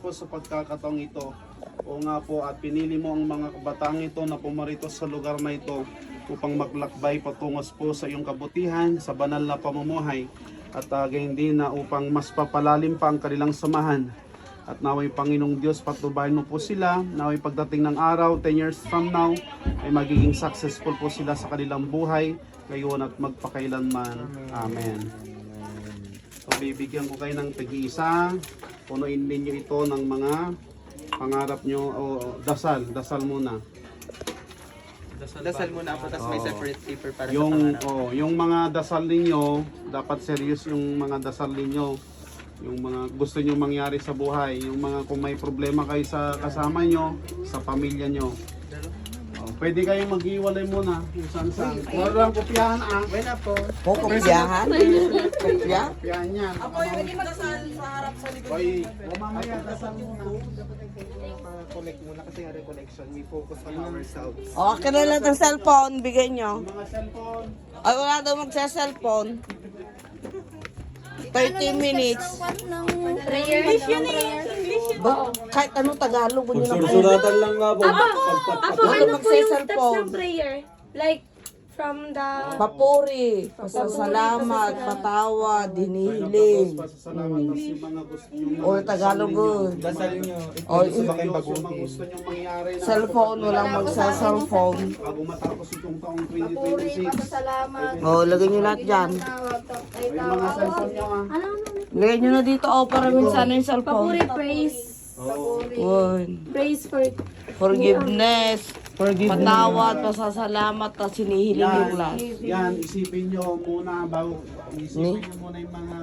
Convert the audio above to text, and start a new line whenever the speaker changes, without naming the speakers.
po sa pagkakataong ito. O nga po, at pinili mo ang mga kabataang ito na pumarito sa lugar na ito upang maglakbay patungos po sa iyong kabutihan, sa banal na pamumuhay, at gayon din na upang mas papalalim pa ang kanilang samahan. At naway Panginoong Diyos, patubayan mo po sila, naway pagdating ng araw, 10 years from now, ay magiging successful po sila sa kanilang buhay, ngayon at magpakailanman. Amen. So bibigyan ko kayo ng tag-iisa, punuin ninyo ito ng mga pangarap nyo, o dasal muna.
Dasal muna po, tapos may separate paper para sa
Yung,
pangarap.
yung mga dasal ninyo, dapat serious yung mga dasal ninyo. Yung mga gusto nyo mangyari sa buhay, yung mga kung may problema kayo sa kasama nyo, sa pamilya nyo. Pwede kayong mag-iwalay muna kung saan. Walang kopyahan ah.
Wala po.
Kopyahan? Kopya?
Kopyahan yan.
Apoy, pwede magdasal sa harap sa likod.
Oy, mamaya dasal muna.
Connect muna kasi yung reconnection, we focus on ourselves.
O, akin na lang ng cellphone, bigay nyo.
Mga cellphone.
Ay, wala daw magsa-cellphone. 30 minutes.
English yun eh.
Ba, kahit anong Tagalog, mo nyo na
Suratan lang nga po.
Apo, ano po yung steps ng prayer? Like, from the...
Papuri, pasasalamat, patawad, hinihiling.
Pasasalamat tas yung mga gusto nyo.
O, Tagalog good.
Dasal nyo.
O,
Gusto ba kayong baguhin? Yung gusto nyo mangyari na
cellphone, walang magsa-cellphone.
bago matapos itong taong
Papuri,
2026.
pasasalamat.
O, lagay nyo lahat dyan.
Yung mga cellphone nyo ah.
Ano?
Lagay nyo na dito, o, para minsan yung cellphone.
Papuri, praise.
Yun.
Praise for...
Forgiveness, patawad, pasasalamat, at sinihiling yung lahat.
Yan, isipin nyo muna bago isipin nyo muna yung mga